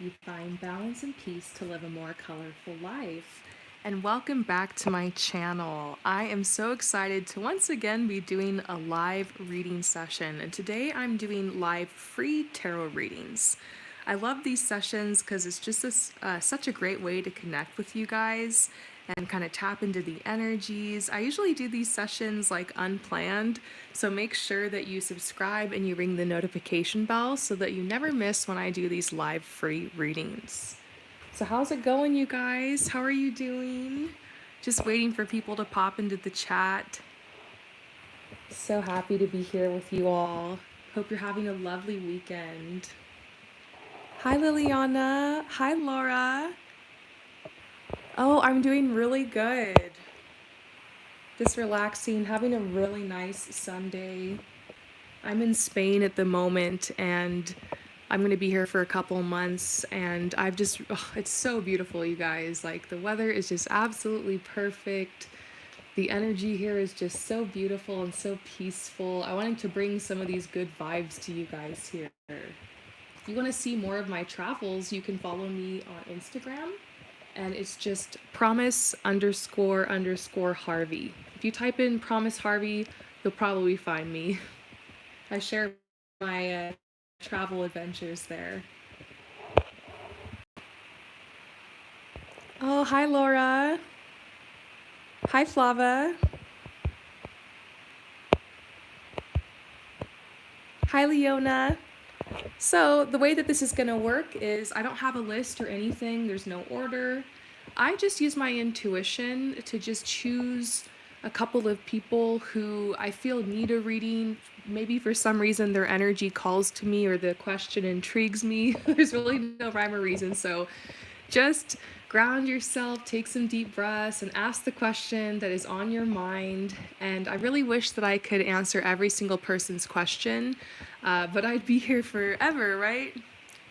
you find balance and peace to live a more colorful life. And welcome back to my channel. I am so excited to once again be doing a live reading session. And today I'm doing live free tarot readings. I love these sessions because it's just such a great way to connect with you guys and kind of tap into the energies. I usually do these sessions like unplanned, so make sure that you subscribe and you ring the notification bell so that you never miss when I do these live free readings. So how's it going, you guys? How are you doing? Just waiting for people to pop into the chat. So happy to be here with you all. Hope you're having a lovely weekend. Hi, Liliana. Hi, Laura. Oh, I'm doing really good. Just relaxing, having a really nice Sunday. I'm in Spain at the moment and I'm going to be here for a couple months and it's so beautiful, you guys. Like the weather is just absolutely perfect. The energy here is just so beautiful and so peaceful. I wanted to bring some of these good vibes to you guys here. If you want to see more of my travels, you can follow me on Instagram. And it's just promise __ Harvey. If you type in promise Harvey, you'll probably find me. I share my travel adventures there. Oh, hi Laura. Hi Flava. Hi Leona. So the way that this is gonna work is I don't have a list or anything, there's no order. I just use my intuition to just choose a couple of people who I feel need a reading. Maybe for some reason their energy calls to me or the question intrigues me. There's really no rhyme or reason, so just ground yourself, take some deep breaths, and ask the question that is on your mind. And I really wish that I could answer every single person's question, but I'd be here forever, right?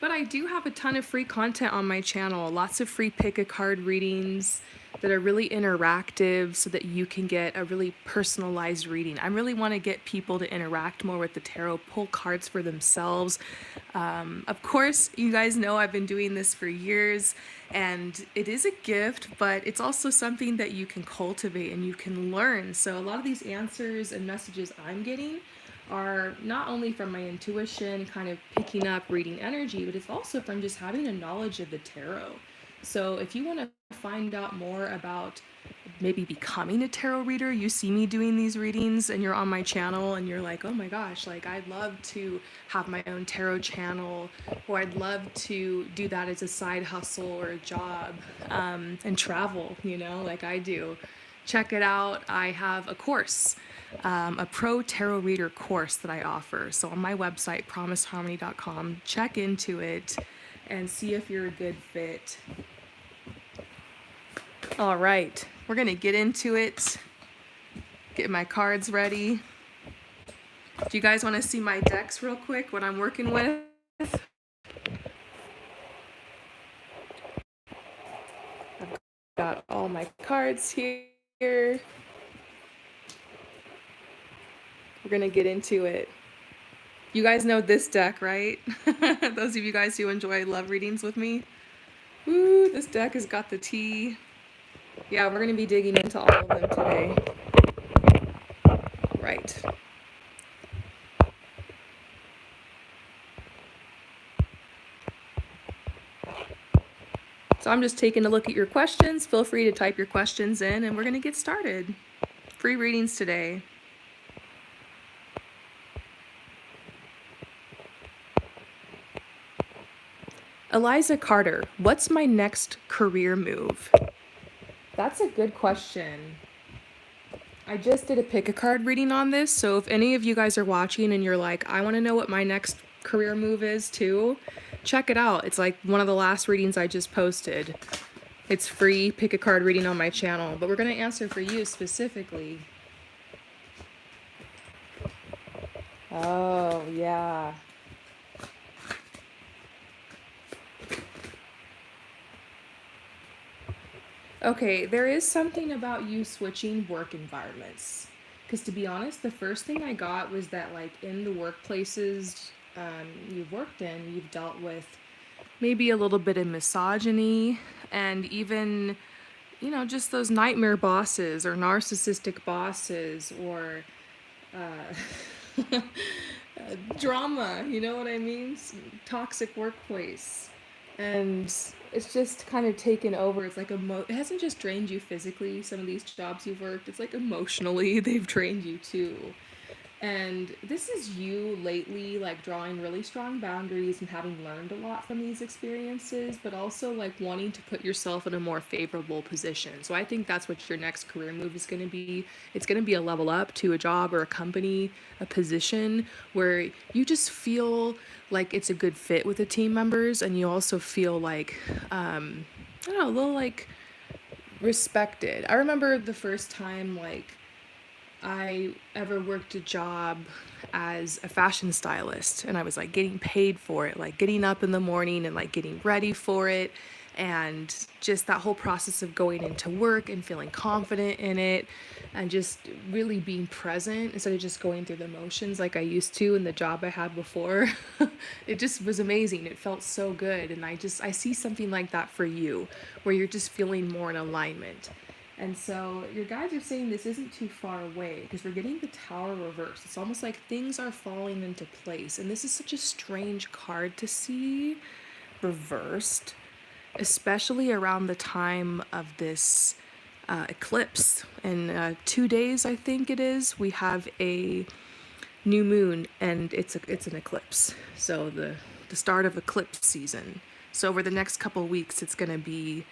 But I do have a ton of free content on my channel, lots of free pick a card readings that are really interactive so that you can get a really personalized reading. I really want to get people to interact more with the tarot, pull cards for themselves. Of course, you guys know I've been doing this for years and it is a gift, but it's also something that you can cultivate and you can learn. So a lot of these answers and messages I'm getting are not only from my intuition, kind of picking up reading energy, but it's also from just having a knowledge of the tarot. So if you want to find out more about maybe becoming a tarot reader, you see me doing these readings and you're on my channel and you're like, oh my gosh, like I'd love to have my own tarot channel, or I'd love to do that as a side hustle or a job, and travel, like I do. Check it out. I have a course, a pro tarot reader course that I offer. So on my website, promiseharmony.com, check into it and see if you're a good fit. All right, we're gonna get into it. Get my cards ready. Do you guys want to see my decks real quick, what I'm working with? I've got all my cards here. We're gonna get into it. You guys know this deck, right? Those of you guys who enjoy love readings with me. Ooh, this deck has got the tea. Yeah, we're gonna be digging into all of them today. Right. So I'm just taking a look at your questions. Feel free to type your questions in and we're gonna get started. Free readings today. Eliza Carter, what's my next career move? That's a good question. I just did a pick a card reading on this, so if any of you guys are watching and you're like, I want to know what my next career move is too, check it out. It's like one of the last readings I just posted. It's free pick a card reading on my channel, but we're going to answer for you specifically. Oh, yeah. Okay, there is something about you switching work environments. Because to be honest, the first thing I got was that, like, in the workplaces you've worked in, you've dealt with maybe a little bit of misogyny, and even, just those nightmare bosses or narcissistic bosses or drama, you know what I mean? Toxic workplace. And it's just kind of taken over. It's like it hasn't just drained you physically, some of these jobs you've worked, it's like emotionally they've drained you too. And this is you lately, like drawing really strong boundaries and having learned a lot from these experiences, but also like wanting to put yourself in a more favorable position. So I think that's what your next career move is going to be. It's going to be a level up to a job or a company, a position where you just feel like it's a good fit with the team members, and you also feel like, I don't know, a little like respected. I remember the first time like I ever worked a job as a fashion stylist, and I was like getting paid for it, like getting up in the morning and like getting ready for it, and just that whole process of going into work and feeling confident in it and just really being present instead of just going through the motions like I used to in the job I had before. It just was amazing. It felt so good, and I see something like that for you where you're just feeling more in alignment. And so your guides are saying this isn't too far away because we're getting the Tower reversed. It's almost like things are falling into place. And this is such a strange card to see reversed, especially around the time of this eclipse. In 2 days, I think it is, we have a new moon, and it's an eclipse. So the start of eclipse season. So over the next couple of weeks, it's going to be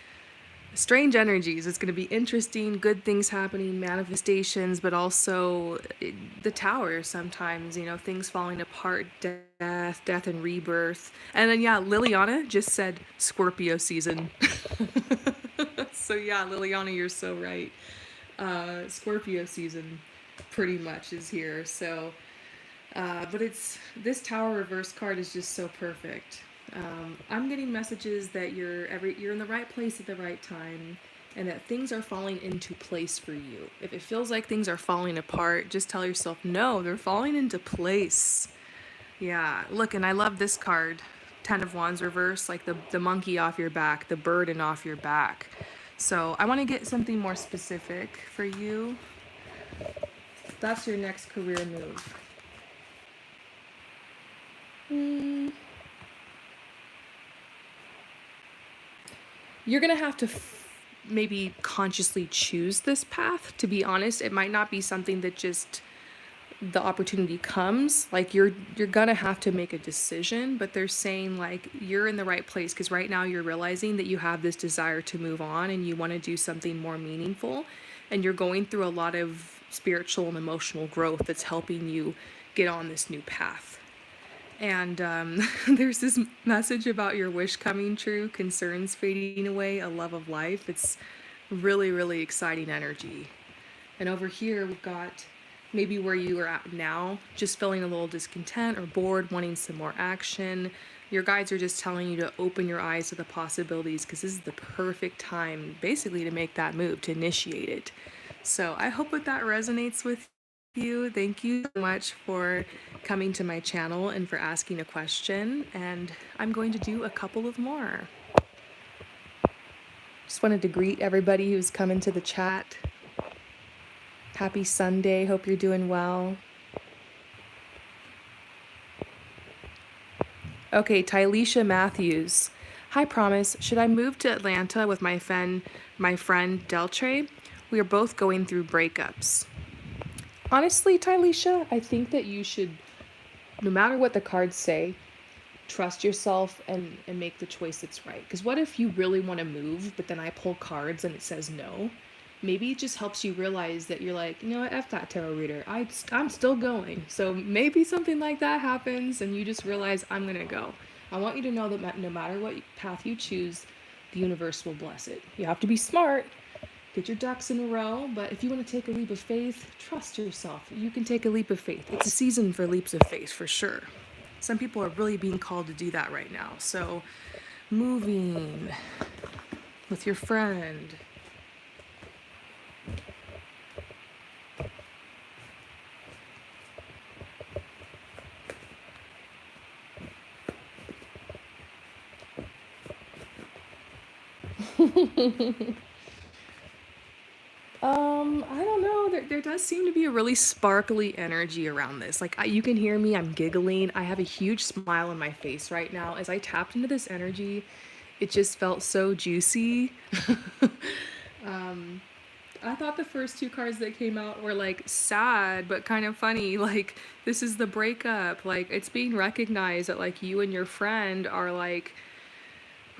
strange energies. It's going to be interesting, good things happening, manifestations, but also the tower sometimes, things falling apart, death and rebirth. And then, yeah, Liliana just said Scorpio season. So, yeah, Liliana, you're so right. Scorpio season pretty much is here. So, but this tower reverse card is just so perfect. I'm getting messages that you're in the right place at the right time, and that things are falling into place for you. If it feels like things are falling apart, just tell yourself, no, they're falling into place. Yeah, look, and I love this card, Ten of Wands reverse, like the monkey off your back, the burden off your back. So I want to get something more specific for you. That's your next career move. You're going to have to maybe consciously choose this path. To be honest, it might not be something that just the opportunity comes. Like you're going to have to make a decision, but they're saying like you're in the right place because right now you're realizing that you have this desire to move on and you want to do something more meaningful, and you're going through a lot of spiritual and emotional growth that's helping you get on this new path. And there's this message about your wish coming true, concerns fading away, a love of life. It's really, really exciting energy. And over here, we've got maybe where you are at now, just feeling a little discontent or bored, wanting some more action. Your guides are just telling you to open your eyes to the possibilities because this is the perfect time basically to make that move, to initiate it. So I hope that resonates with you. Thank you so much for coming to my channel and for asking a question. And I'm going to do a couple of more. Just wanted to greet everybody who's come into the chat. Happy Sunday. Hope you're doing well. Okay, Tylisha Matthews. Hi, Promise. Should I move to Atlanta with my friend Deltre? We are both going through breakups. Honestly, Tylisha, I think that you should, no matter what the cards say, trust yourself and make the choice that's right. Because what if you really want to move, but then I pull cards and it says no? Maybe it just helps you realize that you're like, F that tarot reader. I'm still going. So maybe something like that happens and you just realize I'm going to go. I want you to know that no matter what path you choose, the universe will bless it. You have to be smart. Get your ducks in a row, but if you want to take a leap of faith, trust yourself. You can take a leap of faith. It's a season for leaps of faith, for sure. Some people are really being called to do that right now. So, moving with your friend. I don't know. There does seem to be a really sparkly energy around this. Like, you can hear me, I'm giggling. I have a huge smile on my face right now. As I tapped into this energy, it just felt so juicy. um, I thought the first two cards that came out were like sad, but kind of funny. Like, this is the breakup. Like, it's being recognized that, like, you and your friend are like,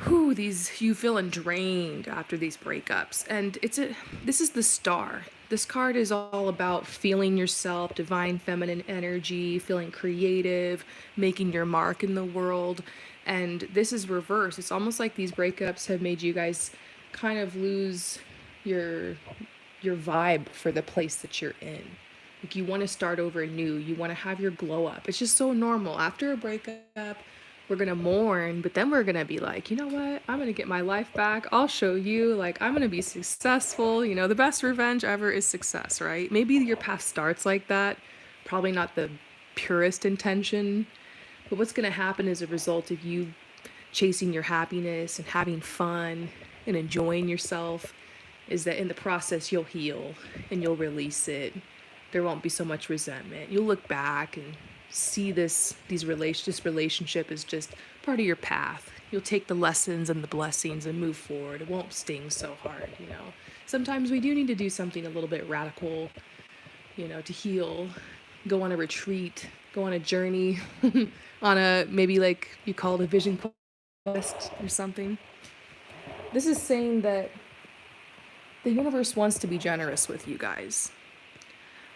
whew, these you feeling drained after these breakups. And this is the star. This card is all about feeling yourself, divine feminine energy, feeling creative, making your mark in the world. And this is reverse. It's almost like these breakups have made you guys kind of lose your your vibe for the place that you're in. Like, you want to start over anew. You want to have your glow up. It's just so normal. After a breakup, we're going to mourn, but then we're going to be like, you know what? I'm going to get my life back. I'll show you. Like, I'm going to be successful. You know, the best revenge ever is success, right? Maybe your past starts like that. Probably not the purest intention. But what's going to happen as a result of you chasing your happiness and having fun and enjoying yourself is that in the process you'll heal and you'll release it. There won't be so much resentment. You'll look back and see this relationship is just part of your path. You'll take the lessons and the blessings and move forward. It won't sting so hard, you know. Sometimes we do need to do something a little bit radical, you know, to heal. Go on a retreat, go on a journey, on a maybe like you call it a vision quest or something. This is saying that the universe wants to be generous with you guys.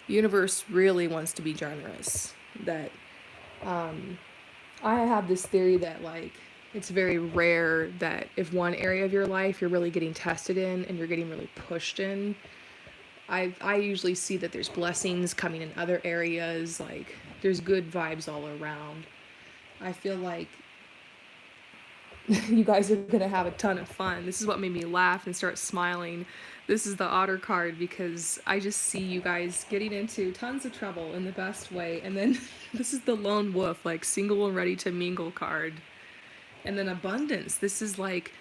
The universe really wants to be generous. That I have this theory that, like, it's very rare that if one area of your life you're really getting tested in and you're getting really pushed in, I usually see that there's blessings coming in other areas. Like, there's good vibes all around. I feel like you guys are gonna have a ton of fun. This is what made me laugh and start smiling. This is the otter card because I just see you guys getting into tons of trouble in the best way. And then this is the lone wolf, like single and ready to mingle card. And then abundance. This is like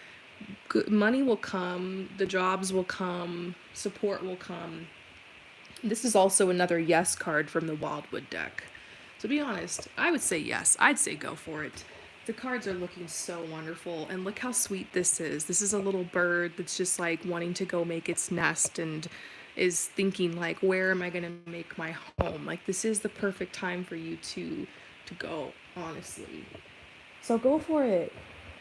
good, money will come, the jobs will come, support will come. This is also another yes card from the Wildwood deck. To be honest, I would say yes. I'd say go for it. The cards are looking so wonderful, and look how sweet this is. This is a little bird that's just like wanting to go make its nest and is thinking like, where am I going to make my home? Like, this is the perfect time for you to go, honestly. So go for it.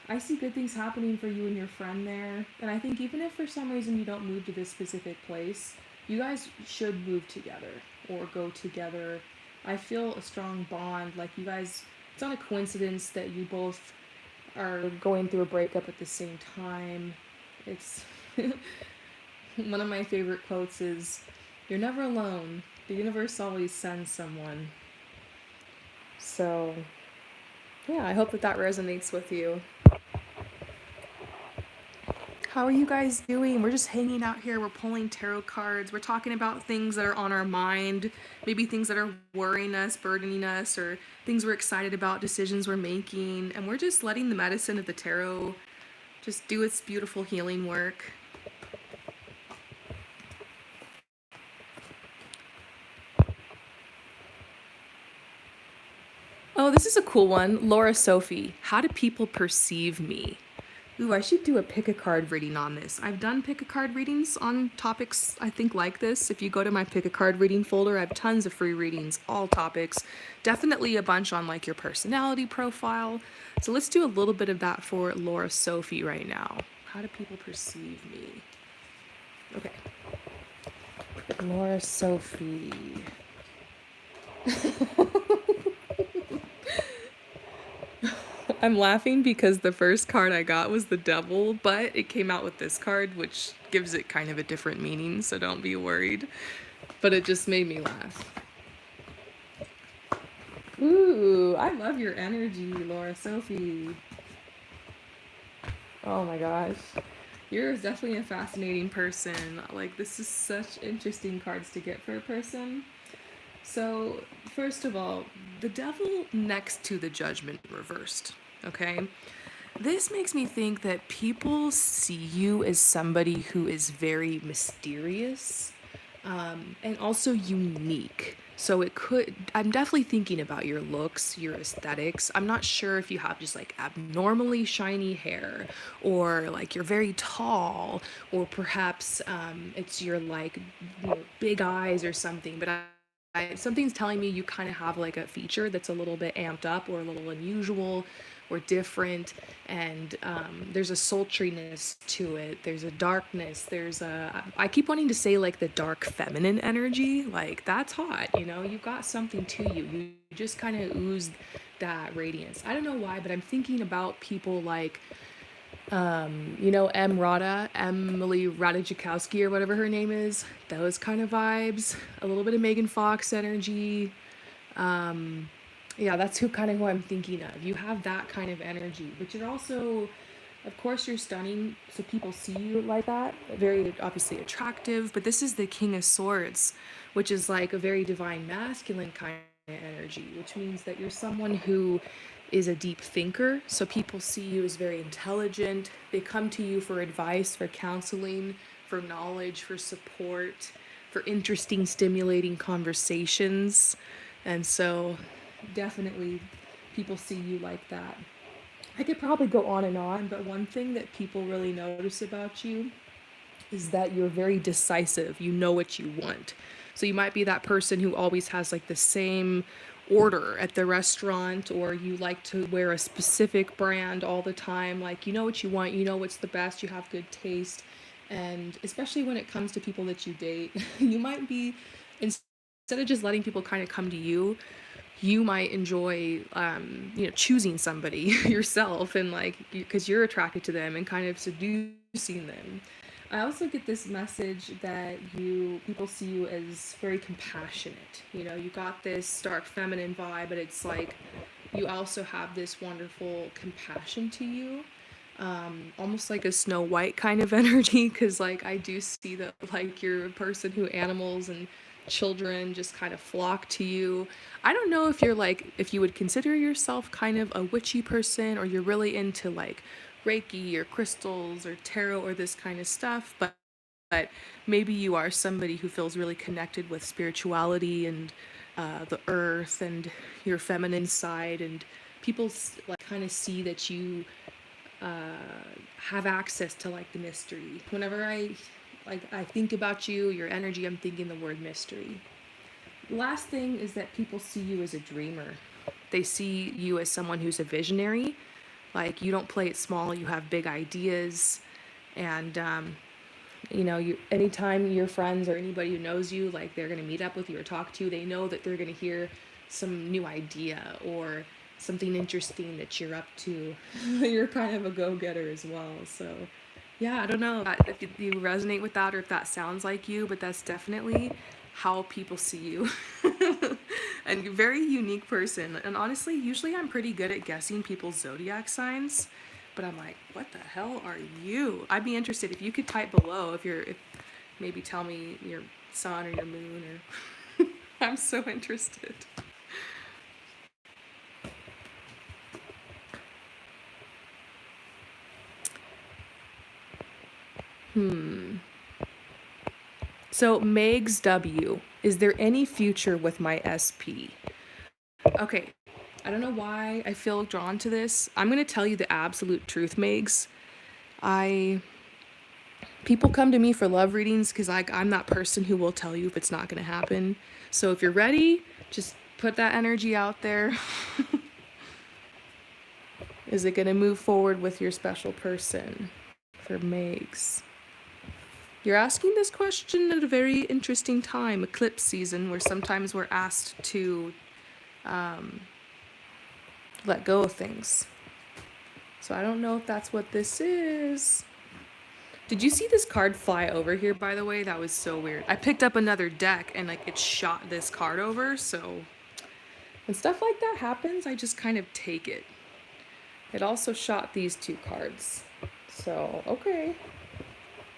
I see good things happening for you and your friend there. And I think even if for some reason you don't move to this specific place, you guys should move together or go together. I feel a strong bond. Like, you guys, it's not a coincidence that you both are going through a breakup at the same time. It's one of my favorite quotes is, "You're never alone. The universe always sends someone." So, yeah, I hope that that resonates with you. How are you guys doing? We're just hanging out here. We're pulling tarot cards. We're talking about things that are on our mind, maybe things that are worrying us, burdening us, or things we're excited about, decisions we're making. And we're just letting the medicine of the tarot just do its beautiful healing work. Oh, this is a cool one. Laura Sophie. How do people perceive me? Ooh, I should do a pick a card reading on this. I've done pick a card readings on topics I think like this. If you go to my pick a card reading folder, I have tons of free readings, all topics. Definitely a bunch on like your personality profile. So let's do a little bit of that for Laura Sophie right now. How do people perceive me? Okay. Laura Sophie. I'm laughing because the first card I got was the devil, but it came out with this card, which gives it kind of a different meaning, so don't be worried. But it just made me laugh. Ooh, I love your energy, Laura Sophie. Oh my gosh. You're definitely a fascinating person. Like, this is such interesting cards to get for a person. So, first of all, the devil next to the judgment reversed, okay? This makes me think that people see you as somebody who is very mysterious, and also unique. So it could, I'm definitely thinking about your looks, your aesthetics. I'm not sure if you have just like abnormally shiny hair, or like you're very tall, or perhaps it's your like, big eyes or something. But something's telling me you kind of have like a feature that's a little bit amped up or a little unusual or different, and there's a sultriness to it, there's a darkness, there's a, I keep wanting to say like the dark feminine energy, like that's hot, you've got something to you, you just kind of ooze that radiance. I don't know why, but I'm thinking about people like Emily Ratajkowski or whatever her name is, those kind of vibes, a little bit of Megan Fox energy. Yeah, that's who I'm thinking of. You have that kind of energy, but you're also, of course, you're stunning, so people see you like that. Very obviously attractive, but this is the King of Swords, which is like a very divine masculine kind of energy, which means that you're someone who is a deep thinker. So people see you as very intelligent. They come to you for advice, for counseling, for knowledge, for support, for interesting, stimulating conversations. And so definitely people see you like that. I could probably go on, but one thing that people really notice about you is that you're very decisive. You know what you want. So you might be that person who always has like the same order at the restaurant, or you like to wear a specific brand all the time. Like, you know what you want, you know what's the best, you have good taste. And especially when it comes to people that you date, you might be, instead of just letting people kind of come to you, you might enjoy choosing somebody yourself, and like because you're attracted to them and kind of seducing them. I also get this message that you people see you as very compassionate. You got this dark feminine vibe, but it's like you also have this wonderful compassion to you, almost like a Snow White kind of energy, because like I do see that like you're a person who animals and children just kind of flock to you. I don't know if you're like, if you would consider yourself kind of a witchy person, or you're really into like Reiki or crystals or tarot or this kind of stuff, but maybe you are somebody who feels really connected with spirituality and the earth and your feminine side, and people like kind of see that you have access to like the mystery. Whenever I think about you, your energy, I'm thinking the word mystery. Last thing is that people see you as a dreamer. They see you as someone who's a visionary. Like, you don't play it small, you have big ideas. And you, anytime your friends or anybody who knows you, like, they're going to meet up with you or talk to you, they know that they're going to hear some new idea or something interesting that you're up to. You're kind of a go-getter as well. So yeah, I don't know if you resonate with that or if that sounds like you, but that's definitely how people see you. And you're a very unique person. And honestly, usually I'm pretty good at guessing people's zodiac signs, but I'm like, what the hell are you? I'd be interested if you could type below if maybe tell me your sun or your moon, or I'm so interested. So Megs W, is there any future with my SP? Okay, I don't know why I feel drawn to this. I'm gonna tell you the absolute truth, Megs. I People come to me for love readings because I'm that person who will tell you if it's not gonna happen. So if you're ready, just put that energy out there. Is it gonna move forward with your special person? For Megs. You're asking this question at a very interesting time, eclipse season, where sometimes we're asked to let go of things. So I don't know if that's what this is. Did you see this card fly over here, by the way? That was so weird. I picked up another deck and like it shot this card over, so when stuff like that happens, I just kind of take it. It also shot these two cards. So, okay.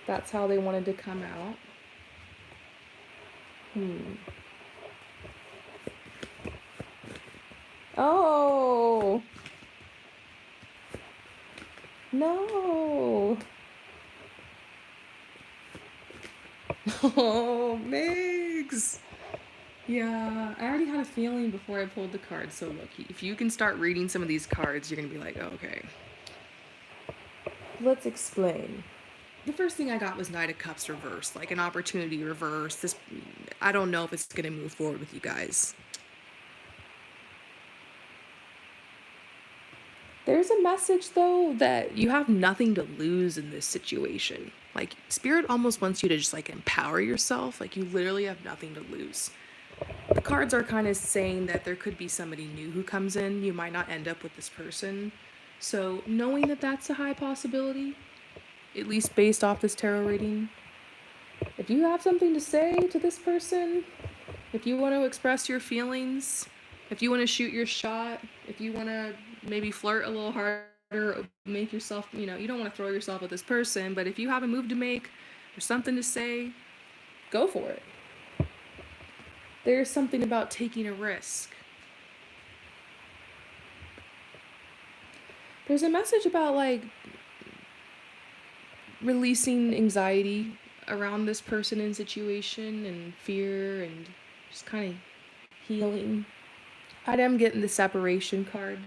That's how they wanted to come out. Oh, No. Oh, Migs. Yeah, I already had a feeling before I pulled the card. So look, if you can start reading some of these cards, you're gonna be like, oh, okay. Let's explain. The first thing I got was Knight of Cups reversed, like an opportunity reverse. This, I don't know if it's gonna move forward with you guys. There's a message though that you have nothing to lose in this situation. Like Spirit almost wants you to just like empower yourself. Like you literally have nothing to lose. The cards are kind of saying that there could be somebody new who comes in. You might not end up with this person. So knowing that that's a high possibility, at least based off this tarot reading, if you have something to say to this person, if you want to express your feelings, if you want to shoot your shot, if you want to maybe flirt a little harder, make yourself, you don't want to throw yourself at this person, but if you have a move to make or something to say, go for it. There's something about taking a risk. There's a message about like releasing anxiety around this person and situation and fear and just kind of healing. I am getting the separation card.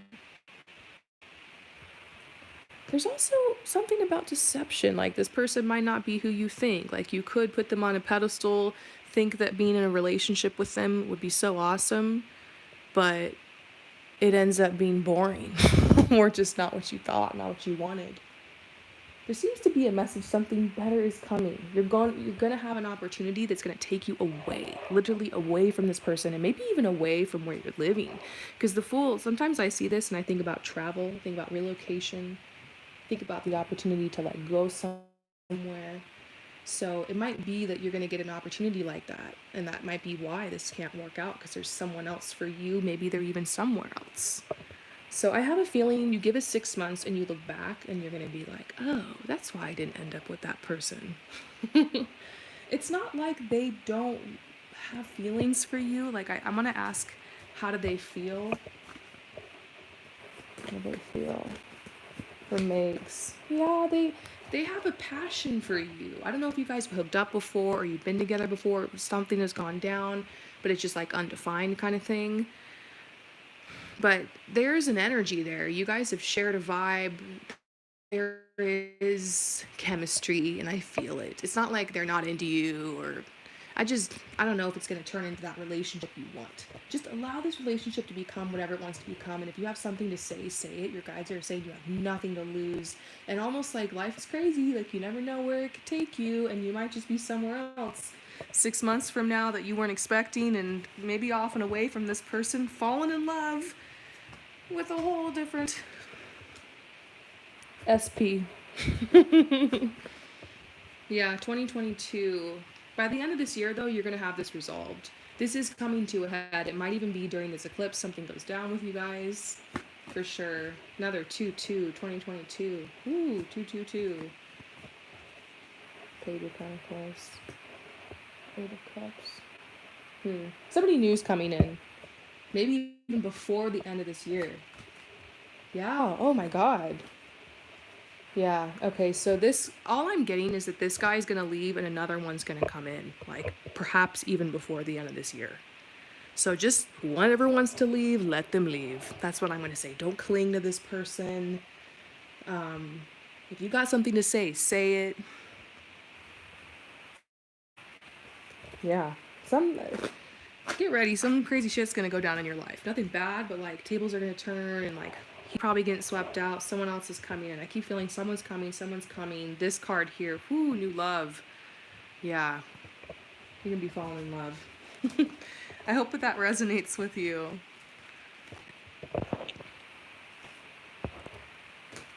There's also something about deception. Like this person might not be who you think. Like you could put them on a pedestal, think that being in a relationship with them would be so awesome, but it ends up being boring or just not what you thought, not what you wanted. There seems to be a message something better is coming. You're going to have an opportunity that's going to take you away, literally away from this person and maybe even away from where you're living. Because the Fool, sometimes I see this and I think about travel, think about relocation, think about the opportunity to like go somewhere. So it might be that you're going to get an opportunity like that. And that might be why this can't work out, because there's someone else for you. Maybe they're even somewhere else. So I have a feeling you give it 6 months and you look back and you're going to be like, oh, that's why I didn't end up with that person. It's not like they don't have feelings for you. Like I'm going to ask, how do they feel? How do they feel? For Megs. Yeah, they have a passion for you. I don't know if you guys have hooked up before or you've been together before, something has gone down, but it's just like undefined kind of thing. But there's an energy there. You guys have shared a vibe. There is chemistry, and I feel it. It's not like they're not into you, or I don't know if it's going to turn into that relationship you want. Just allow this relationship to become whatever it wants to become. And if you have something to say, say it. Your guides are saying you have nothing to lose. And almost like life is crazy. Like you never know where it could take you, and you might just be somewhere else 6 months from now that you weren't expecting, and maybe off and away from this person, falling in love with a whole different SP. Yeah, 2022. By the end of this year, though, you're going to have this resolved. This is coming to a head. It might even be during this eclipse. Something goes down with you guys. For sure. Another 2-2, 2022. Ooh, 2-2-2. Page of Pentacles. Eight of Cups. Somebody new's coming in. Maybe even before the end of this year. Yeah, oh my god. Yeah, okay, so this, all I'm getting is that this guy's gonna leave and another one's gonna come in, like, perhaps even before the end of this year. So just whoever wants to leave, let them leave. That's what I'm gonna say. Don't cling to this person. If you got something to say, say it. Yeah, get ready, some crazy shit's gonna go down in your life. Nothing bad, but, like, tables are gonna turn and, like, he probably getting swept out. Someone else is coming in. I keep feeling someone's coming. This card here. Whoo, new love. Yeah. You're going to be falling in love. I hope that resonates with you.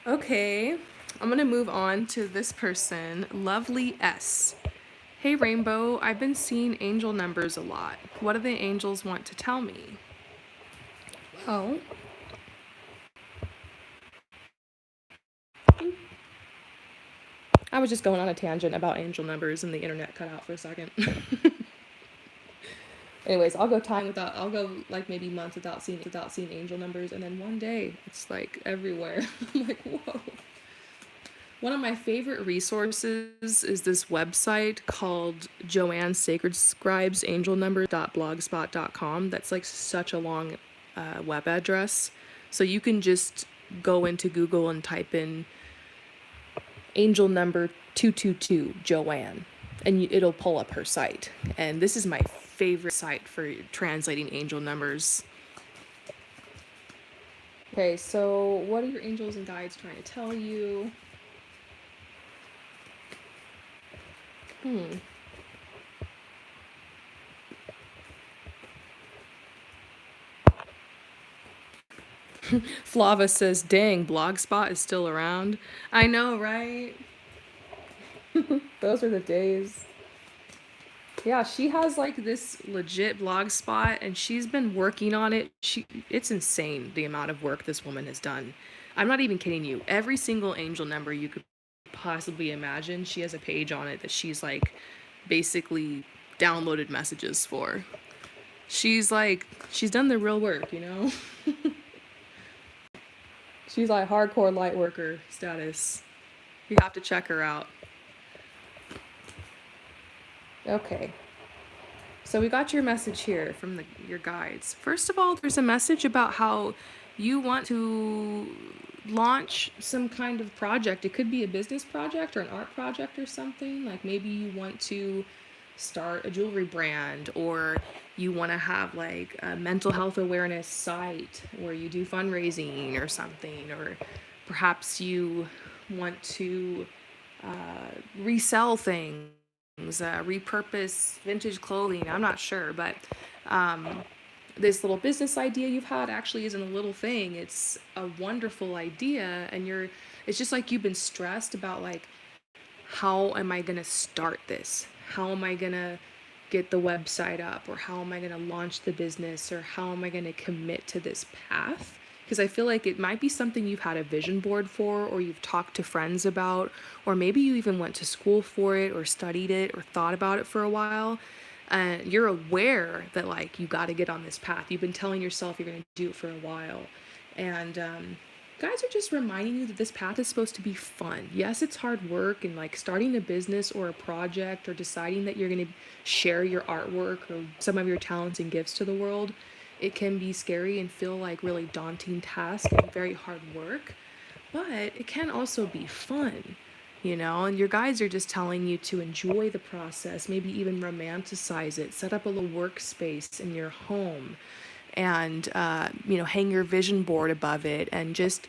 Okay. I'm going to move on to this person. Lovely S. Hey, Rainbow. I've been seeing angel numbers a lot. What do the angels want to tell me? Well, I was just going on a tangent about angel numbers and the internet cut out for a second. Anyways, I'll go like maybe months without seeing angel numbers, and then one day it's like everywhere. I'm like, whoa. One of my favorite resources is this website called Joanne's Sacred Scribes Angel Number.blogspot.com. That's like such a long web address. So you can just go into Google and type in angel number 222 Joanne, and it'll pull up her site. And this is my favorite site for translating angel numbers. Okay, so what are your angels and guides trying to tell you? Flava says, dang, Blogspot is still around. I know, right? Those are the days. Yeah, she has like this legit blog spot and she's been working on it. It's insane the amount of work this woman has done. I'm not even kidding you. Every single angel number you could possibly imagine, she has a page on it that she's like basically downloaded messages for. She's done the real work, you know? She's like hardcore light worker status. You have to check her out. Okay. So we got your message here from your guides. First of all, there's a message about how you want to launch some kind of project. It could be a business project or an art project or something. Like maybe you want to start a jewelry brand, or you want to have like a mental health awareness site where you do fundraising or something, or perhaps you want to resell things, repurpose vintage clothing. I'm not sure, but this little business idea you've had actually isn't a little thing. It's a wonderful idea, and it's just like you've been stressed about like, how am I gonna start this? How am I gonna get the website up, or how am I gonna launch the business, or how am I gonna commit to this path? Because I feel like it might be something you've had a vision board for, or you've talked to friends about, or maybe you even went to school for it, or studied it, or thought about it for a while. And you're aware that like you got to get on this path. You've been telling yourself you're going to do it for a while. And guys are just reminding you that this path is supposed to be fun. Yes, it's hard work, and like starting a business or a project, or deciding that you're going to share your artwork or some of your talents and gifts to the world. It can be scary and feel like really daunting task and very hard work, but it can also be fun, and your guides are just telling you to enjoy the process, maybe even romanticize it, set up a little workspace in your home, and hang your vision board above it, and just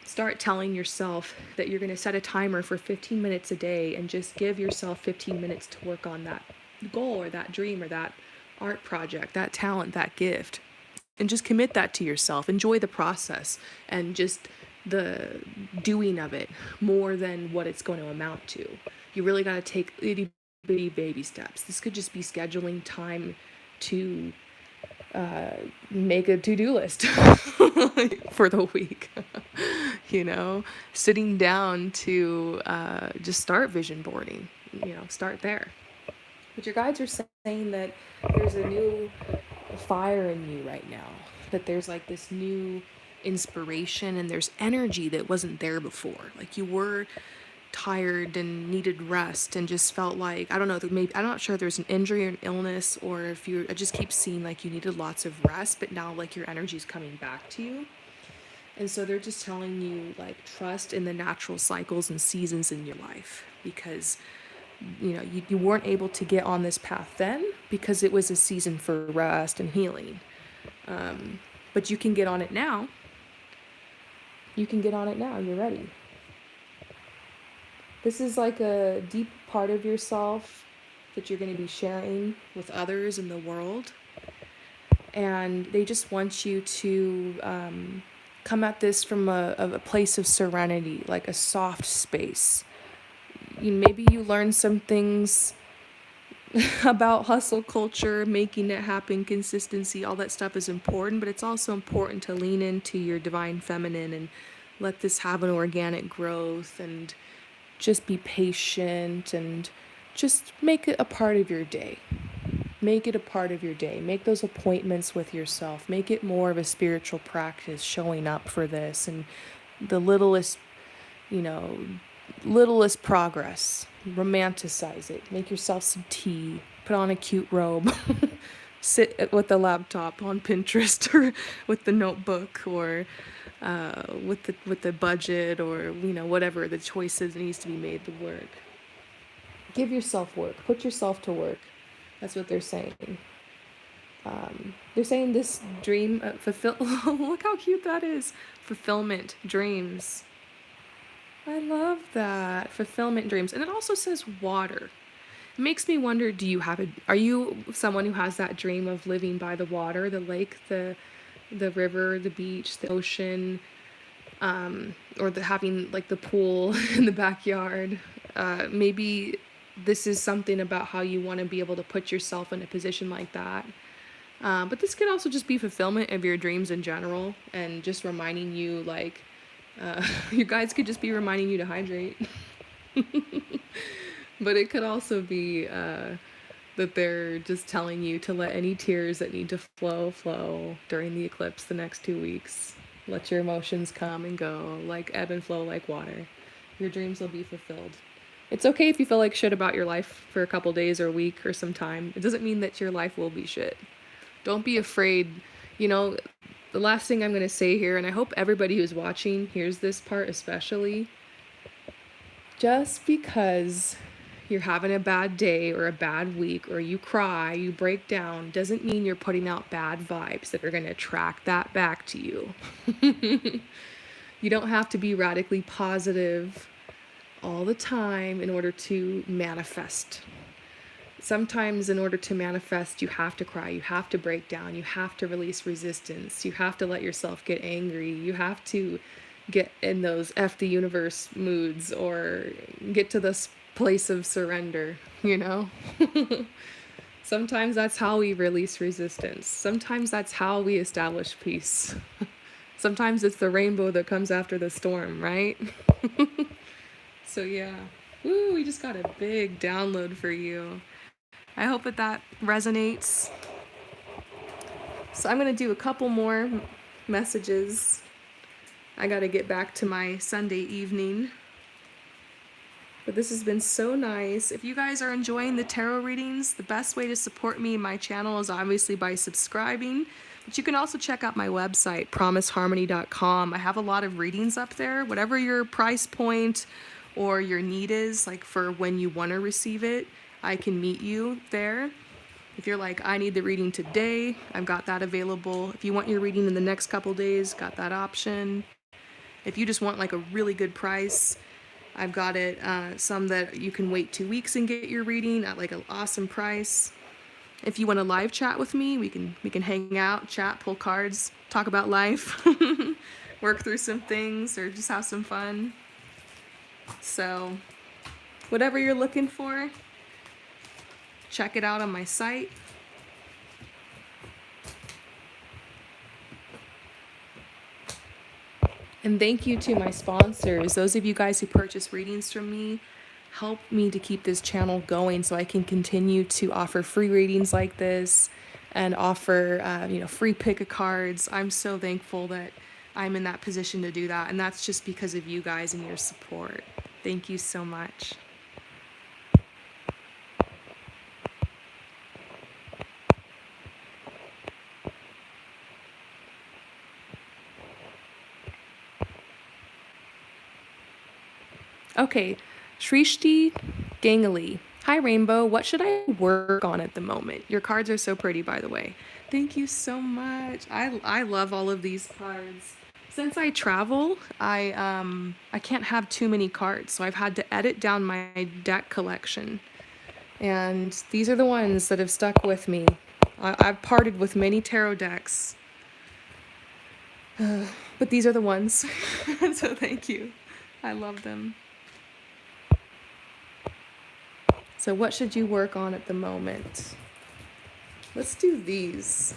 start telling yourself that you're going to set a timer for 15 minutes a day, and just give yourself 15 minutes to work on that goal or that dream or that art project, that talent, that gift, and just commit that to yourself. Enjoy the process and just the doing of it more than what it's going to amount to. You really got to take itty bitty baby steps. This could just be scheduling time to make a to-do list for the week. Sitting down to just start vision boarding. Start there. But your guides are saying that there's a new fire in you right now, that there's like this new inspiration, and there's energy that wasn't there before. Like you were tired and needed rest, and just felt like, I don't know, maybe, I'm not sure if there's an injury or an illness, or if I just keep seeing like you needed lots of rest, but now like your energy's coming back to you. And so they're just telling you like, trust in the natural cycles and seasons in your life, because you weren't able to get on this path then because it was a season for rest and healing. But you can get on it now. You can get on it now. You're ready. This is like a deep part of yourself that you're going to be sharing with others in the world. And they just want you to come at this from a place of serenity, like a soft space. Maybe you learn some things about hustle culture, making it happen, consistency, all that stuff is important, but it's also important to lean into your divine feminine and let this have an organic growth, and just be patient, and just make it a part of your day. Make it a part of your day. Make those appointments with yourself. Make it more of a spiritual practice, showing up for this, and the littlest, littlest progress. Romanticize it. Make yourself some tea. Put on a cute robe. Sit with the laptop on Pinterest or with the notebook or with the budget or whatever the choices needs to be made to work. Give yourself work. Put yourself to work. That's what they're saying. They're saying this dream fulfill. Look how cute that is. Fulfillment dreams. I love that. Fulfillment dreams. And it also says water. It makes me wonder, are you someone who has that dream of living by the water, the lake, the river, the beach, the ocean, or having like the pool in the backyard? Maybe this is something about how you want to be able to put yourself in a position like that. But this could also just be fulfillment of your dreams in general and just reminding you, like, your guides could just be reminding you to hydrate. But it could also be that they're just telling you to let any tears that need to flow during the eclipse the next 2 weeks. Let your emotions come and go, like ebb and flow like water. Your dreams will be fulfilled. It's okay if you feel like shit about your life for a couple days or a week or some time. It doesn't mean that your life will be shit. Don't be afraid. The last thing I'm going to say here, and I hope everybody who's watching hears this part especially, just because you're having a bad day or a bad week or you cry, you break down, doesn't mean you're putting out bad vibes that are going to attract that back to you. You don't have to be radically positive all the time in order to manifest. Sometimes in order to manifest, you have to cry, you have to break down, you have to release resistance, you have to let yourself get angry, you have to get in those F the universe moods or get to this place of surrender, Sometimes that's how we release resistance. Sometimes that's how we establish peace. Sometimes it's the rainbow that comes after the storm, right? So yeah. Woo, we just got a big download for you. I hope that resonates. So I'm going to do a couple more messages. I got to get back to my Sunday evening. But this has been so nice. If you guys are enjoying the tarot readings, the best way to support me and my channel is obviously by subscribing. But you can also check out my website, promiseharmony.com. I have a lot of readings up there. Whatever your price point or your need is, like for when you want to receive it, I can meet you there. If you're like, I need the reading today, I've got that available. If you want your reading in the next couple days, got that option. If you just want like a really good price, I've got it, some that you can wait 2 weeks and get your reading at like an awesome price. If you want to live chat with me, we can hang out, chat, pull cards, talk about life, work through some things, or just have some fun. So, whatever you're looking for, check it out on my site. And thank you to my sponsors. Those of you guys who purchase readings from me help me to keep this channel going so I can continue to offer free readings like this and offer free pick of cards. I'm so thankful that I'm in that position to do that. And that's just because of you guys and your support. Thank you so much. Okay, Shrishti Gangali. Hi, Rainbow. What should I work on at the moment? Your cards are so pretty, by the way. Thank you so much. I love all of these cards. Since I travel, I can't have too many cards, so I've had to edit down my deck collection. And these are the ones that have stuck with me. I've parted with many tarot decks, but these are the ones. So thank you. I love them. So what should you work on at the moment? Let's do these.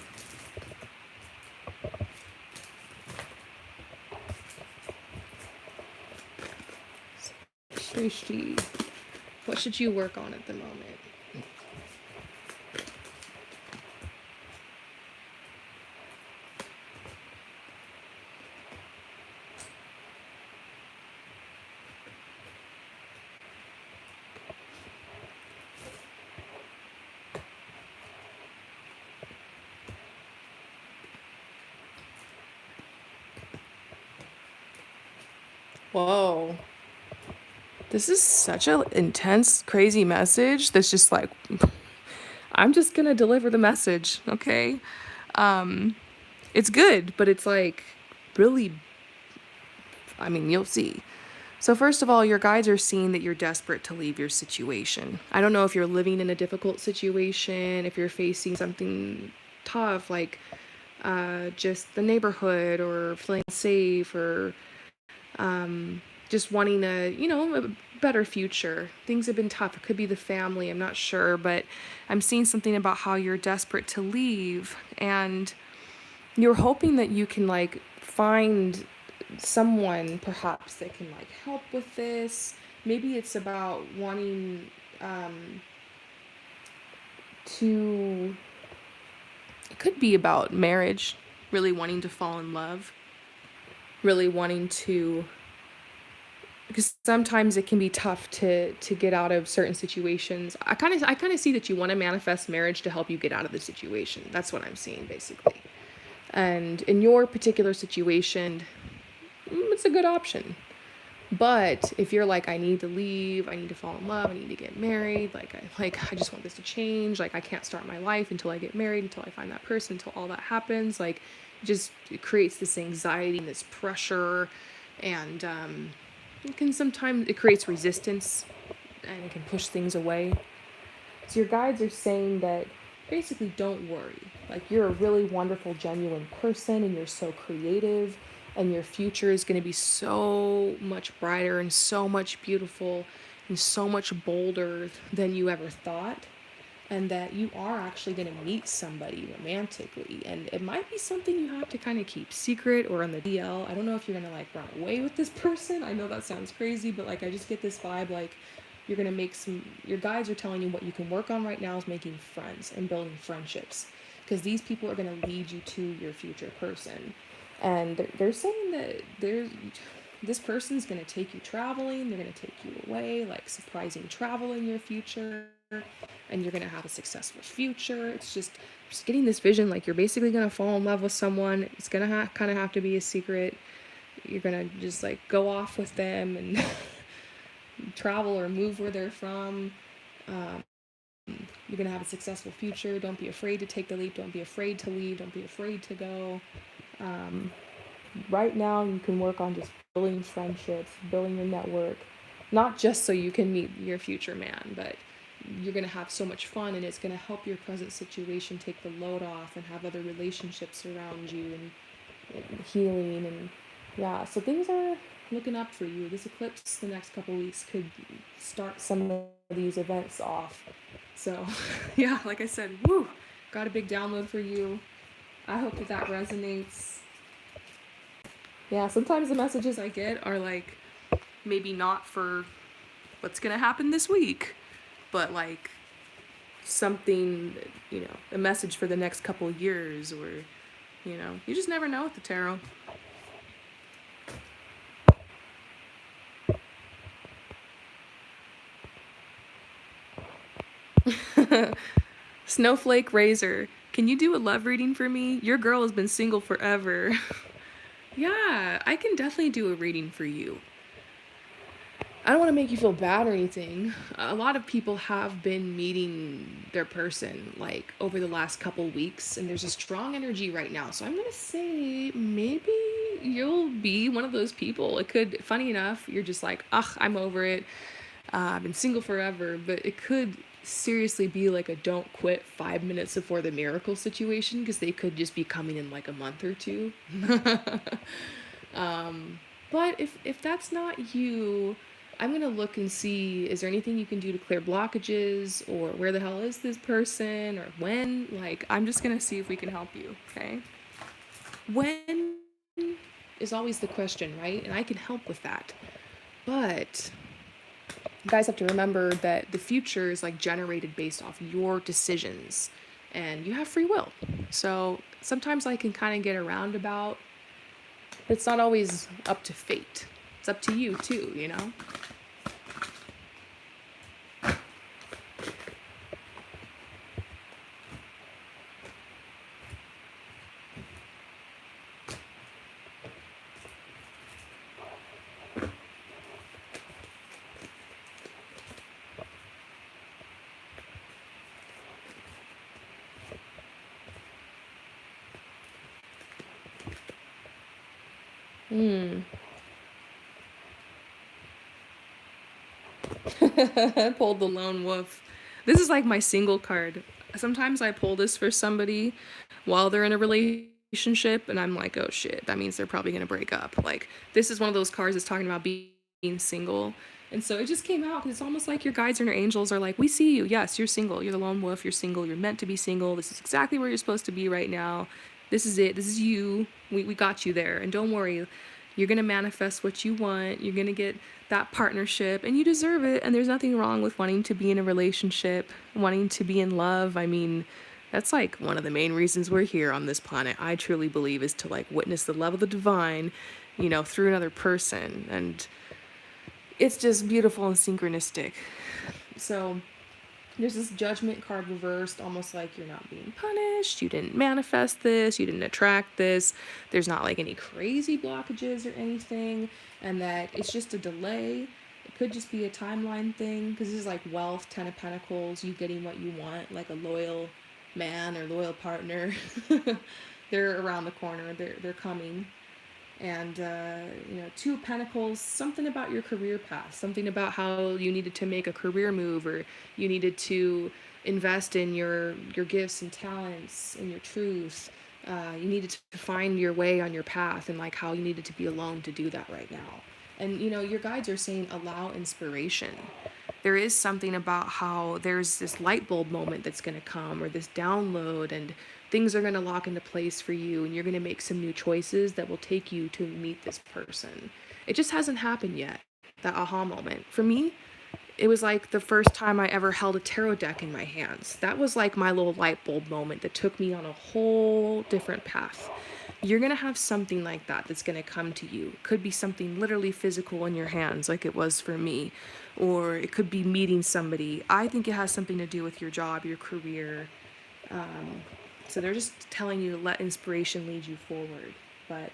Shrishti, what should you work on at the moment? Whoa. This is such an intense, crazy message that's just like, I'm just gonna deliver the message, okay? Um, it's good, but it's like really, I mean, you'll see. So, first of all, your guides are seeing that you're desperate to leave your situation. I don't know if you're living in a difficult situation, if you're facing something tough, like just the neighborhood, or feeling safe, or just wanting a better future. Things have been tough. It could be the family, I'm not sure, but I'm seeing something about how you're desperate to leave, and you're hoping that you can like find someone perhaps that can like help with this. Maybe it's about wanting um, to, it could be about marriage, really wanting to fall in love, really wanting to, because sometimes it can be tough to get out of certain situations. I kind of see that you want to manifest marriage to help you get out of the situation. That's what I'm seeing basically. And in your particular situation, it's a good option. But if you're like, I need to leave, I need to fall in love, I need to get married, like I just want this to change, like I can't start my life until I get married, until I find that person, until all that happens, like it creates this anxiety and this pressure, and it creates resistance, and it can push things away. So your guides are saying that basically don't worry. Like you're a really wonderful, genuine person, and you're so creative, and your future is going to be so much brighter and so much beautiful and so much bolder than you ever thought. And that you are actually going to meet somebody romantically. And it might be something you have to kind of keep secret or on the DL. I don't know if you're going to like run away with this person. I know that sounds crazy, but like I just get this vibe like you're going to your guides are telling you what you can work on right now is making friends and building friendships. Because these people are going to lead you to your future person. And they're saying that this person's going to take you traveling, they're going to take you away, like surprising travel in your future, and you're going to have a successful future. It's just getting this vision like you're basically going to fall in love with someone. It's going to kind of have to be a secret. You're going to just like go off with them and travel or move where they're from. Um, you're going to have a successful future. Don't be afraid to take the leap. Don't be afraid to leave. Don't be afraid to go. Um, right now, you can work on just building friendships, building your network, not just so you can meet your future man, but you're going to have so much fun, and it's going to help your present situation take the load off and have other relationships around you, and healing, and yeah, so things are looking up for you. This eclipse the next couple weeks could start some of these events off. So yeah, like I said, woo, got a big download for you. I hope that resonates. Yeah, sometimes the messages I get are like maybe not for what's gonna happen this week, but like something, a message for the next couple years, or you just never know with the tarot. Snowflake Razor, can you do a love reading for me? Your girl has been single forever. Yeah, I can definitely do a reading for you. I don't want to make you feel bad or anything. A lot of people have been meeting their person like over the last couple weeks, and there's a strong energy right now. So I'm going to say maybe you'll be one of those people. It could, funny enough, you're just like, ugh, I'm over it. I've been single forever, but it could seriously be like a don't quit 5 minutes before the miracle situation, because they could just be coming in like a month or two. But if that's not you, I'm gonna look and see, is there anything you can do to clear blockages, or where the hell is this person, or when? Like, I'm just gonna see if we can help you, okay? When is always the question, right? And I can help with that. But you guys have to remember that the future is like generated based off your decisions, and you have free will. So sometimes I can kind of get a roundabout, but it's not always up to fate. It's up to you too, you know? Hmm. Pulled the lone wolf. This is like my single card. Sometimes I pull this for somebody while they're in a relationship, and I'm like, oh shit, that means they're probably gonna break up. Like, this is one of those cards that's talking about being single. And so it just came out because it's almost like your guides and your angels are like, we see you. Yes, you're single. You're the lone wolf. You're single. You're meant to be single. This is exactly where you're supposed to be right now. This is it. This is you. We got you there. And don't worry, you're going to manifest what you want. You're going to get that partnership and you deserve it. And there's nothing wrong with wanting to be in a relationship, wanting to be in love. I mean, that's like one of the main reasons we're here on this planet. I truly believe is to like witness the love of the divine, through another person. And it's just beautiful and synchronistic. So there's this judgment card reversed, almost like you're not being punished, you didn't manifest this, you didn't attract this, there's not like any crazy blockages or anything, and that it's just a delay. It could just be a timeline thing, because this is like wealth, 10 of pentacles, you getting what you want, like a loyal man or loyal partner. They're around the corner, they're coming. And Two of Pentacles, something about your career path, something about how you needed to make a career move, or you needed to invest in your gifts and talents and your truth. You needed to find your way on your path, and like how you needed to be alone to do that right now. And your guides are saying allow inspiration. There is something about how there's this light bulb moment that's going to come, or this download, and things are going to lock into place for you, and you're going to make some new choices that will take you to meet this person. It just hasn't happened yet, that aha moment. For me, it was like the first time I ever held a tarot deck in my hands. That was like my little light bulb moment that took me on a whole different path. You're going to have something like that that's going to come to you. It could be something literally physical in your hands, like it was for me, or it could be meeting somebody. I think it has something to do with your job, your career. So they're just telling you to let inspiration lead you forward. But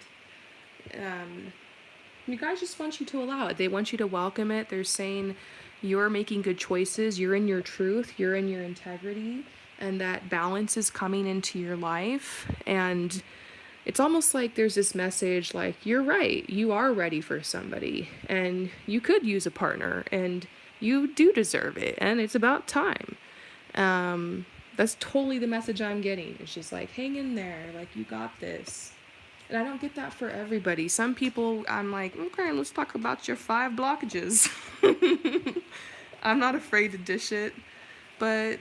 you guys just want you to allow it. They want you to welcome it. They're saying you're making good choices. You're in your truth. You're in your integrity. And that balance is coming into your life. And it's almost like there's this message like, you're right. You are ready for somebody. And you could use a partner. And you do deserve it. And it's about time. That's totally the message I'm getting. It's just like, hang in there. Like, you got this. And I don't get that for everybody. Some people, I'm like, okay, let's talk about your 5 blockages. I'm not afraid to dish it. But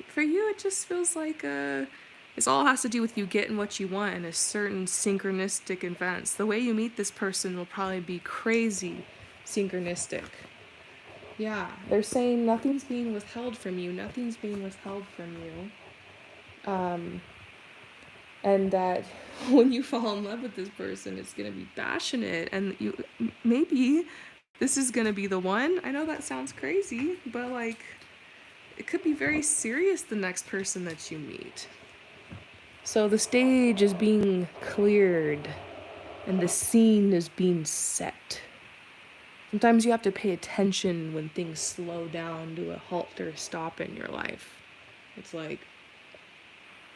for you, it just feels like it's all has to do with you getting what you want in a certain synchronistic events. The way you meet this person will probably be crazy synchronistic. Yeah, they're saying nothing's being withheld from you. Nothing's being withheld from you. And that when you fall in love with this person, it's going to be passionate, and maybe this is going to be the one. I know that sounds crazy, but like it could be very serious, the next person that you meet. So the stage is being cleared and the scene is being set. Sometimes you have to pay attention when things slow down to a halt or a stop in your life. It's like,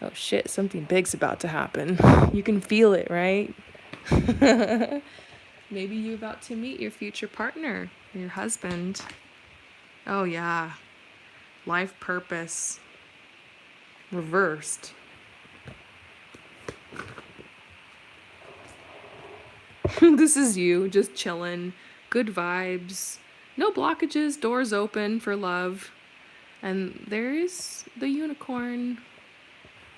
oh shit, something big's about to happen. You can feel it, right? Maybe you're about to meet your future partner, your husband. Oh yeah, life purpose reversed. This is you, just chilling, good vibes, no blockages, doors open for love. And there's the unicorn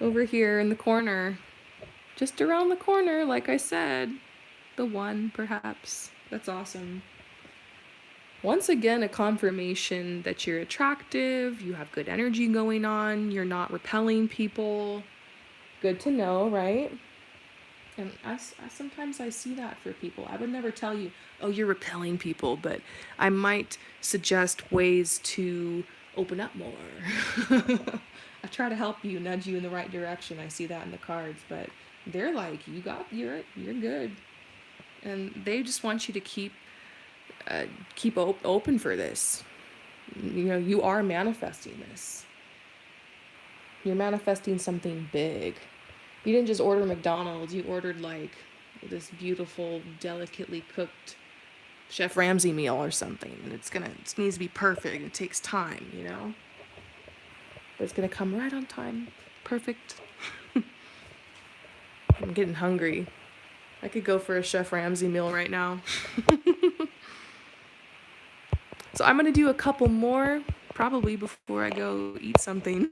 over here in the corner. Just around the corner, like I said. The one, perhaps. That's awesome. Once again, a confirmation that you're attractive, you have good energy going on, you're not repelling people. Good to know, right? And I sometimes I see that for people. I would never tell you, oh, you're repelling people, but I might suggest ways to open up more. I try to help you, nudge you in the right direction. I see that in the cards, but they're like, you're good, and they just want you to keep open for this. You are manifesting this. You're manifesting something big. You didn't just order McDonald's. You ordered like this beautiful, delicately cooked Chef Ramsay meal or something, and it needs to be perfect. It takes time, you know? But it's gonna come right on time. Perfect. I'm getting hungry. I could go for a Chef Ramsay meal right now. So I'm gonna do a couple more, probably before I go eat something.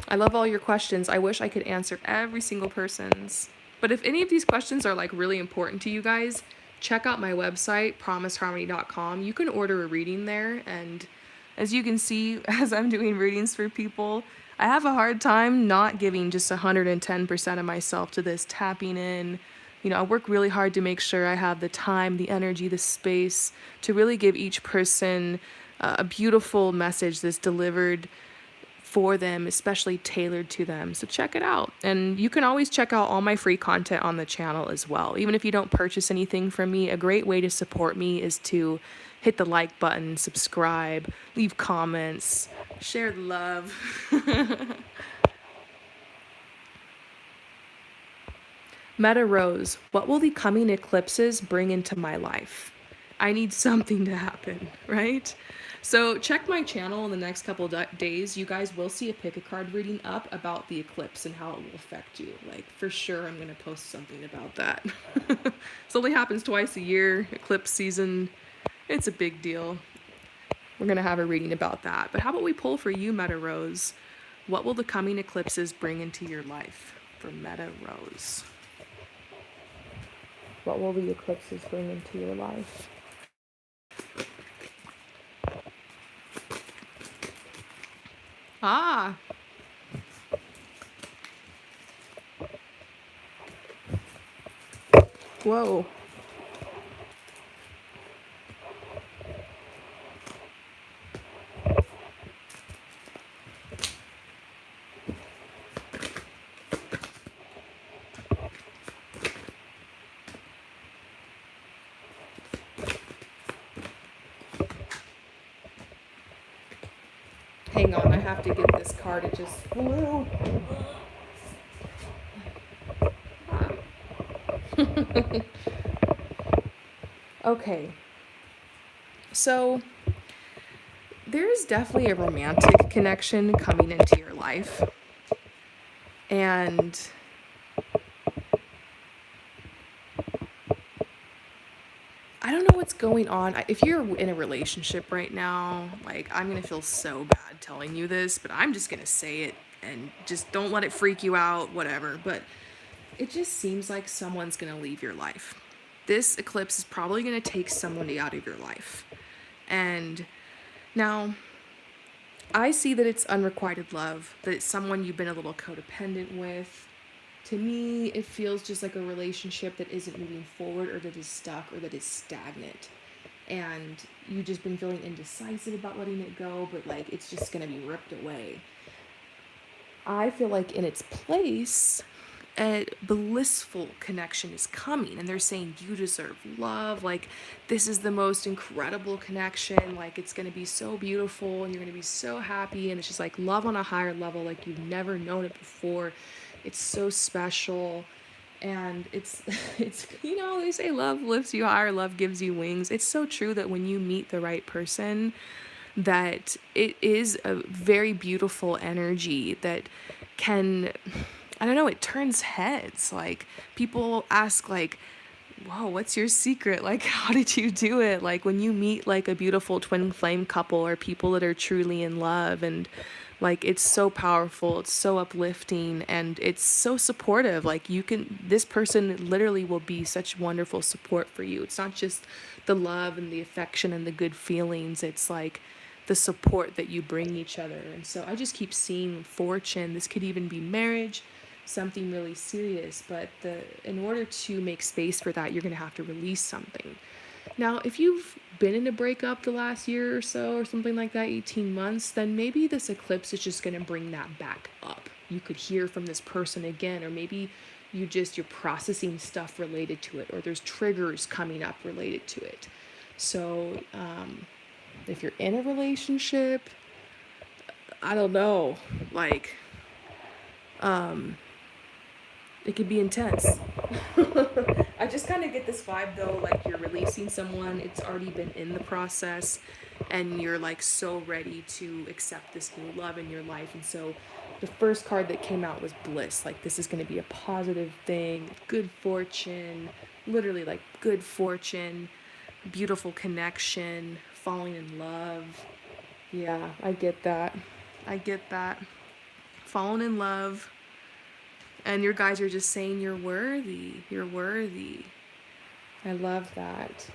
I love all your questions. I wish I could answer every single person's. But if any of these questions are like really important to you guys, check out my website, promiseharmony.com. You can order a reading there. And as you can see, as I'm doing readings for people, I have a hard time not giving just 110% of myself to this, tapping in. You know, I work really hard to make sure I have the time, the energy, the space to really give each person a beautiful message that's delivered for them, especially tailored to them. So check it out. And you can always check out all my free content on the channel as well. Even if you don't purchase anything from me, a great way to support me is to hit the like button, subscribe, leave comments, share the love. Meta Rose, what will the coming eclipses bring into my life? I need something to happen, right? So check my channel in the next couple days. You guys will see a pick a card reading up about the eclipse and how it will affect you. Like, for sure, I'm going to post something about that. It only happens twice a year, eclipse season. It's a big deal. We're going to have a reading about that. But how about we pull for you, Meta Rose? What will the coming eclipses bring into your life for Meta Rose? What will the eclipses bring into your life? Ah. Whoa. Hang on, I have to get this card. It just flew. Okay. So, there's definitely a romantic connection coming into your life. And I don't know what's going on. If you're in a relationship right now, like, I'm going to feel so bad telling you this, but I'm just going to say it and just don't let it freak you out, whatever. But it just seems like someone's going to leave your life. This eclipse is probably going to take somebody out of your life. And now, I see that it's unrequited love, that it's someone you've been a little codependent with. To me, it feels just like a relationship that isn't moving forward, or that is stuck, or that is stagnant. And you've just been feeling indecisive about letting it go, but like it's just going to be ripped away. I feel like in its place, a blissful connection is coming, and they're saying you deserve love. Like, this is the most incredible connection. Like, it's going to be so beautiful, and you're going to be so happy, and it's just like love on a higher level, like you've never known it before. It's so special. And it's you know, they say love lifts you higher, love gives you wings. It's so true that when you meet the right person, that it is a very beautiful energy that can, I don't know, it turns heads. Like, people ask, like, whoa, what's your secret? Like, how did you do it? Like, when you meet like a beautiful twin flame couple, or people that are truly in love, and like, it's so powerful, it's so uplifting, and it's so supportive. Like, this person literally will be such wonderful support for you. It's not just the love and the affection and the good feelings. It's like the support that you bring each other. And so I just keep seeing fortune. This could even be marriage, something really serious. But in order to make space for that, you're going to have to release something. Now, if you've been in a breakup the last year or so, or something like that, 18 months, then maybe this eclipse is just going to bring that back up. You could hear from this person again, or maybe you're processing stuff related to it, or there's triggers coming up related to it. So, If you're in a relationship, I don't know, like, it could be intense. I just kind of get this vibe though, like you're releasing someone, it's already been in the process, and you're like so ready to accept this new love in your life. And so the first card that came out was bliss. Like, this is going to be a positive thing, good fortune, literally like good fortune, beautiful connection, falling in love. Yeah, I get that. I get that. Falling in love. And your guys are just saying you're worthy. You're worthy. I love that.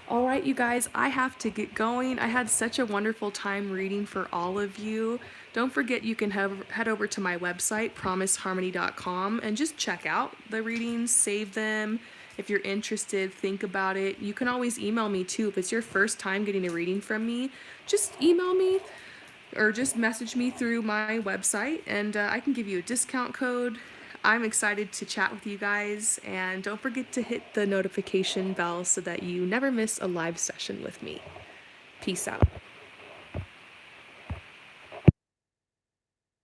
All right, you guys, I have to get going. I had such a wonderful time reading for all of you. Don't forget you can head over to my website, promiseharmony.com, and just check out the readings, save them. If you're interested, think about it. You can always email me too. If it's your first time getting a reading from me, just email me or just message me through my website, and I can give you a discount code. I'm excited to chat with you guys, and don't forget to hit the notification bell so that you never miss a live session with me. Peace out.